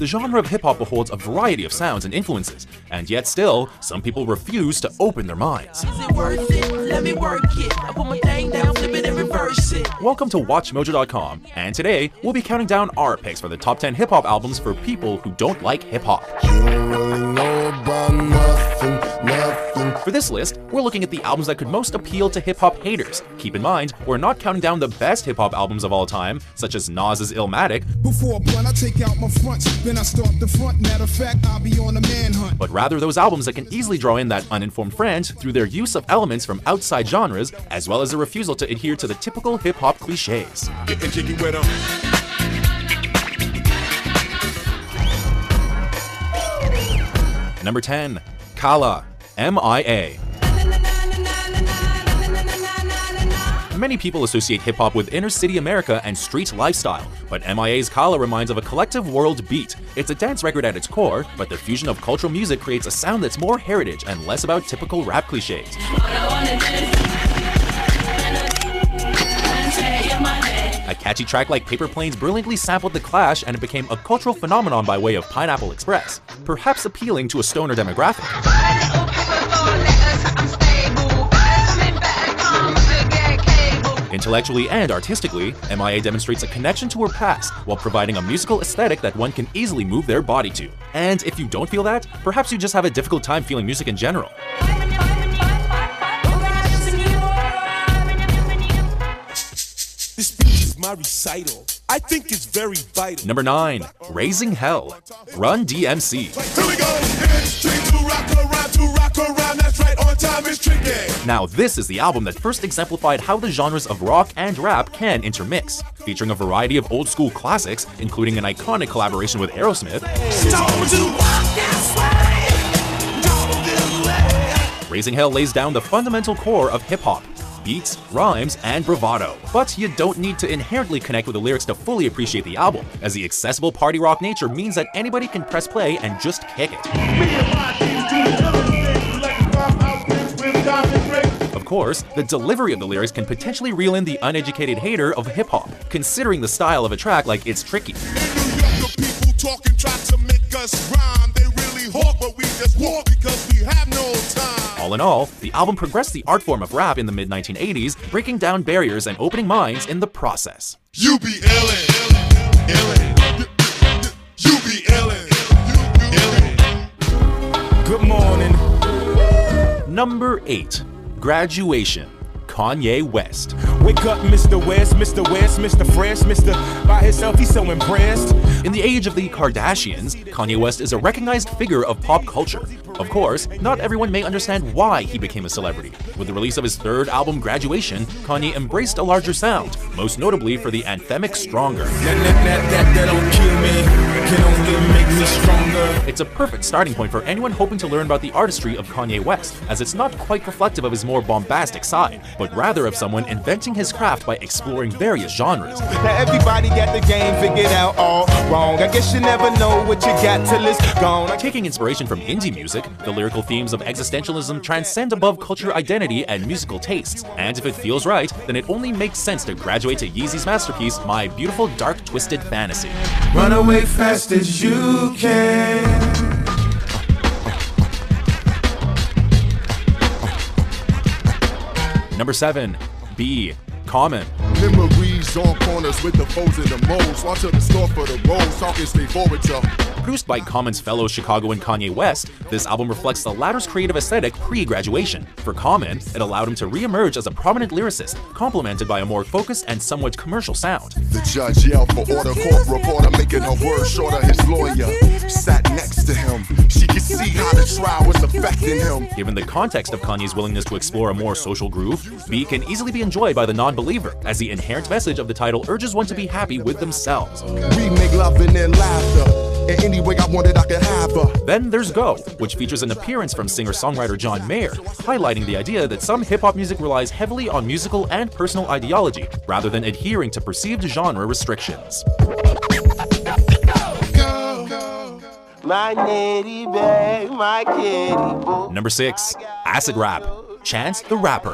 the genre of hip-hop beholds a variety of sounds and influences, and yet still, some people refuse to open their minds. Is it worth it? Let me work it. I put my thing down, flip it and reverse it. Welcome to WatchMojo.com, and today we'll be counting down our picks for the top 10 hip-hop albums for people who don't like hip-hop. For this list, we're looking at the albums that could most appeal to hip-hop haters. Keep in mind, we're not counting down the best hip-hop albums of all time, such as Nas's Illmatic, Before a blunt, I take out my fronts, then I start the front. Matter of fact, I'll be on a manhunt. but rather those albums that can easily draw in that uninformed friend through their use of elements from outside genres, as well as a refusal to adhere to the typical hip-hop cliches. Getting jiggy with 'em. Number 10. Kala, MIA. Many people associate hip-hop with inner-city America and street lifestyle, but MIA's Kala reminds of a collective world beat. It's a dance record at its core, but the fusion of cultural music creates a sound that's more heritage and less about typical rap cliches. A catchy track like Paper Planes brilliantly sampled The Clash, and it became a cultural phenomenon by way of Pineapple Express, perhaps appealing to a stoner demographic. Intellectually and artistically, MIA demonstrates a connection to her past while providing a musical aesthetic that one can easily move their body to. And if you don't feel that, perhaps you just have a difficult time feeling music in general. This speech is my recital. I think it's very vital. Number 9. Raising Hell, Run DMC. Here we go. It's tricky to rock around. That's right, on time is tricky. Now this is the album that first exemplified how the genres of rock and rap can intermix, featuring a variety of old school classics, including an iconic collaboration with Aerosmith. Raising Hell lays down the fundamental core of hip-hop: beats, rhymes, and bravado. But you don't need to inherently connect with the lyrics to fully appreciate the album, as the accessible party rock nature means that anybody can press play and just kick it. Of course, the delivery of the lyrics can potentially reel in the uneducated hater of hip-hop, considering the style of a track like It's Tricky. People talking, try to make us rhyme. They really hawk, but we just walk because we have no time. All in all, the album progressed the art form of rap in the mid-1980s, breaking down barriers and opening minds in the process. You be illin', illin'. You be illin', illin'. Good morning. Number 8. Graduation, Kanye West. Wake up, Mr. West, Mr. West, Mr. Fresh, Mr. By himself, he's so impressed. In the age of the Kardashians, Kanye West is a recognized figure of pop culture. Of course, not everyone may understand why he became a celebrity. With the release of his third album, Graduation, Kanye embraced a larger sound, most notably for the anthemic Stronger. That don't kill me, can only make me stronger. It's a perfect starting point for anyone hoping to learn about the artistry of Kanye West, as it's not quite reflective of his more bombastic side, but rather of someone inventing his craft by exploring various genres. Now everybody got the game figured out all wrong. I guess you never know what you got till it's gone. Taking inspiration from indie music, the lyrical themes of existentialism transcend above culture identity and musical tastes, and if it feels right, then it only makes sense to graduate to Yeezy's masterpiece, My Beautiful Dark Twisted Fantasy. Run away fast as you can. Number 7. B. Common. Memories on corners with the foes and the moles. Walk to the store for the rolls, talking straight forward, y'all. Produced by Common's fellow Chicagoan Kanye West, this album reflects the latter's creative aesthetic pre-graduation. For Common, it allowed him to re-emerge as a prominent lyricist, complemented by a more focused and somewhat commercial sound. The judge yelled for order, court reporter making her words shorter. His lawyer sat next to him. She could see how the trial was affecting him. Given the context of Kanye's willingness to explore a more social groove, B can easily be enjoyed by the non-believer, as the inherent message of the title urges one to be happy with themselves. We make love and then laughter. And any way I wanted, I could have her. Then there's Go, which features an appearance from singer-songwriter John Mayer, highlighting the idea that some hip-hop music relies heavily on musical and personal ideology, rather than adhering to perceived genre restrictions. My nitty bag, my kitty boo. Number 6. Acid Rap, Chance the Rapper.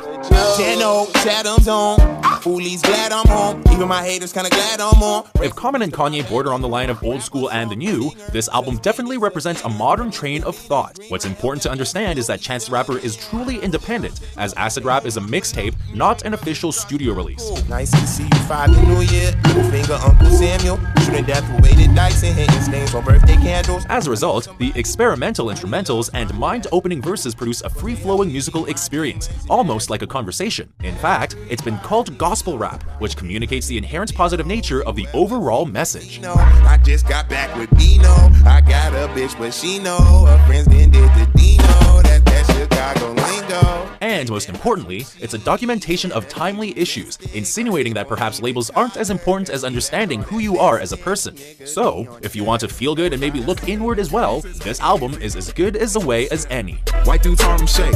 Channel, Chatham Zone. foolies glad I'm home. Even my haters kinda glad I'm on. If Common and Kanye border on the line of old school and the new, this album definitely represents a modern train of thought. What's important to understand is that Chance the Rapper is truly independent, as Acid Rap is a mixtape, not an official studio release. Nice to see you 5 the New Year. Little finger Uncle Samuel, shooting death with weighted dice and hitting stains on birthday candles. As a result, the experimental instrumentals and mind-opening verses produce a free-flowing musical experience, almost like a conversation. In fact, it's been called gospel rap, which communicates the inherent positive nature of the overall message. I just got back with Dino. I got a bitch, but she know her friends then did the Dino. That Chicago lingo. And most importantly, it's a documentation of timely issues, insinuating that perhaps labels aren't as important as understanding who you are as a person. So, if you want to feel good and maybe look inward as well, this album is as good as a way as any. White dudes Harlem Shake.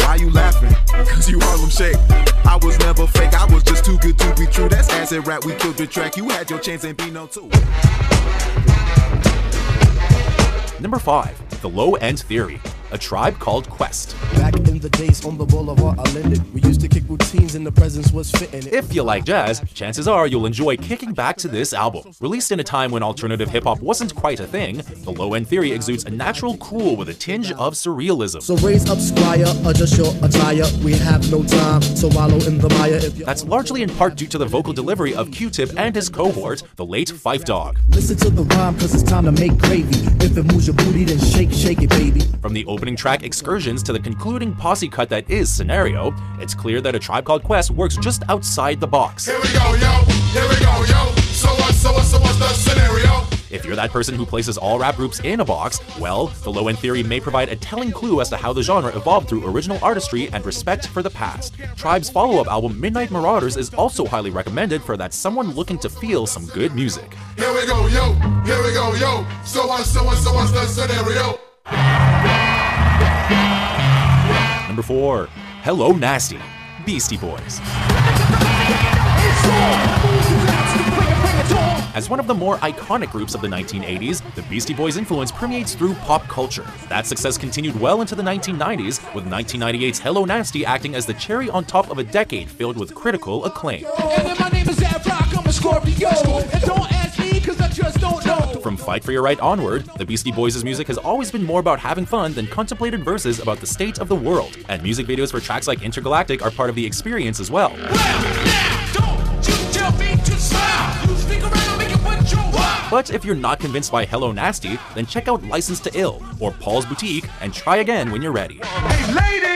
Why you laughing? Cause you Harlem Shake. I was never fake, I was just too good to be true. That's acid rap, we killed the track. You had your chance and be no too. Number 5. The Low End Theory. A Tribe Called Quest. Back in the days on the boulevard, I landed. We used to kick routines and the presence was fitting. If you like jazz, chances are you'll enjoy kicking back to this album. Released in a time when alternative hip-hop wasn't quite a thing, The Low End Theory exudes a natural cool with a tinge of surrealism. So raise up, squire, adjust your attire. We have no time to wallow in the mire. That's largely in part due to the vocal delivery of Q-Tip and his cohort, the late Phife Dawg. Listen to the rhyme, cause it's time to make gravy. If it moves your booty, then shake, shake it, baby. From the opening track Excursions to the concluding posse cut that is Scenario, it's clear that A Tribe Called Quest works just outside the box. Here we go, yo. Here we go, yo. So what's the scenario? If you're that person who places all rap groups in a box, well, The Low End Theory may provide a telling clue as to how the genre evolved through original artistry and respect for the past. Tribe's follow-up album Midnight Marauders is also highly recommended for that someone looking to feel some good music. Here we go, yo. Here we go, yo. So what's the scenario? Number 4. Hello Nasty. Beastie Boys. As one of the more iconic groups of the 1980s, the Beastie Boys' influence permeates through pop culture. That success continued well into the 1990s, with 1998's Hello Nasty acting as the cherry on top of a decade filled with critical acclaim. From Fight for Your Right onward, the Beastie Boys' music has always been more about having fun than contemplated verses about the state of the world, and music videos for tracks like Intergalactic are part of the experience as well. But if you're not convinced by Hello Nasty, then check out License to Ill or Paul's Boutique and try again when you're ready. Hey, ladies!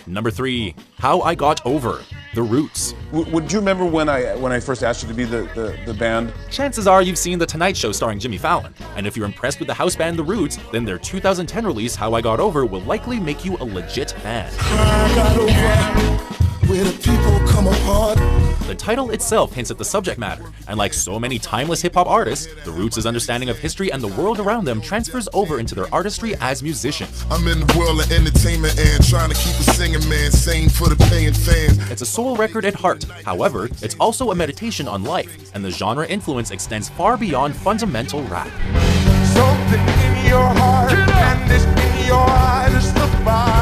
Number 3. How I Got Over. The Roots. Would you remember when I first asked you to be the band? Chances are you've seen The Tonight Show starring Jimmy Fallon, and if you're impressed with the house band The Roots, then their 2010 release How I Got Over will likely make you a legit fan. I got over where the people come apart. The title itself hints at the subject matter, and like so many timeless hip-hop artists, The Roots' understanding of history and the world around them transfers over into their artistry as musicians. I'm in the world of entertainment and trying to keep a singing man sane for the paying fans. It's a soul record at heart. However, it's also a meditation on life, and the genre influence extends far beyond fundamental rap. Something in your heart and this in your eyes look by.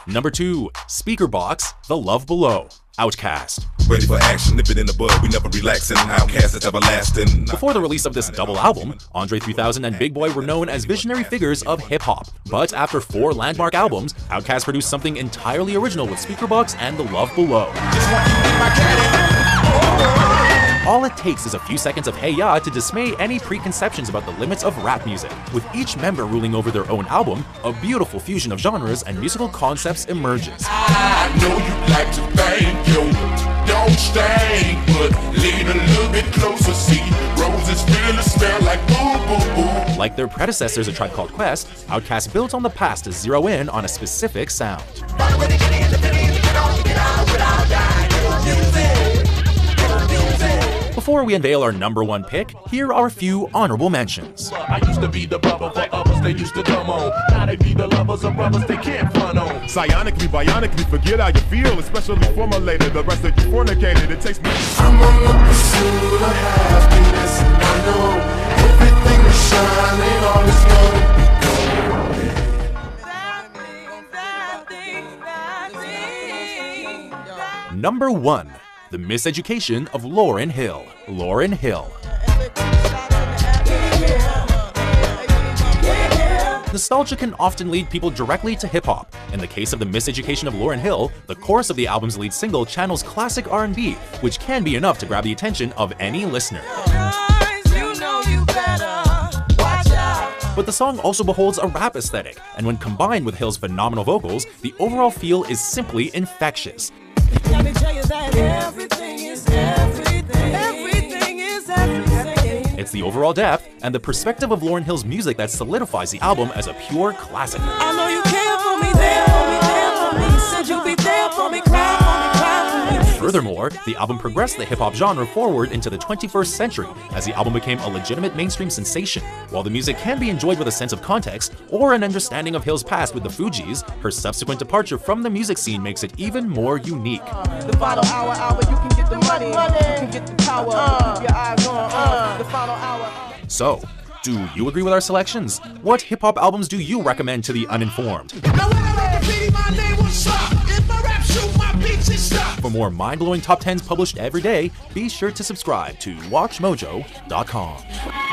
Number 2. Speakerbox, The Love Below. Outkast. Ready for action, nip it in the bud, we never relaxing. Outkast is everlasting. Before the release of this double album, Andre 3000 and Big Boi were known as visionary figures of hip-hop. But after 4 landmark albums, Outkast produced something entirely original with Speakerbox and The Love Below. All it takes is a few seconds of Hey Ya to dismay any preconceptions about the limits of rap music. With each member ruling over their own album, a beautiful fusion of genres and musical concepts emerges. I know you like to thank you. Don't stay, but lean a little bit closer. See, roses really smell like boo boo boo. Like their predecessors, A Tribe Called Quest, Outkast built on the past to zero in on a specific sound. Before we unveil our number 1 pick, here are a few honorable mentions. I used to be the brother for others, they used to come on. Now they be the lovers of brothers they can't front on. Psionically, bionically, forget how you feel, especially formulated. The rest of you fornicated, it takes me. I'm on the pursuit of happiness and I know everything is shining. shine ain't always gold. Number 1. The Miseducation of Lauryn Hill. Lauryn Hill. Nostalgia can often lead people directly to hip-hop. In the case of The Miseducation of Lauryn Hill, the chorus of the album's lead single channels classic R&B, which can be enough to grab the attention of any listener. But the song also beholds a rap aesthetic, and when combined with Hill's phenomenal vocals, the overall feel is simply infectious. Let me tell you that everything is everything. Everything is everything. It's the overall depth and the perspective of Lauryn Hill's music that solidifies the album as a pure classic. I know you care for me, there for me, there for me. Said you'll be there for me, cry for me, cry for me. Furthermore, the album progressed the hip-hop genre forward into the 21st century as the album became a legitimate mainstream sensation. While the music can be enjoyed with a sense of context or an understanding of Hill's past with the Fugees, her subsequent departure from the music scene makes it even more unique. The final hour, you can get the money, you can get the power, keep your eyes on, the final hour. So, do you agree with our selections? What hip-hop albums do you recommend to the uninformed? For more mind-blowing top 10s published every day, be sure to subscribe to WatchMojo.com.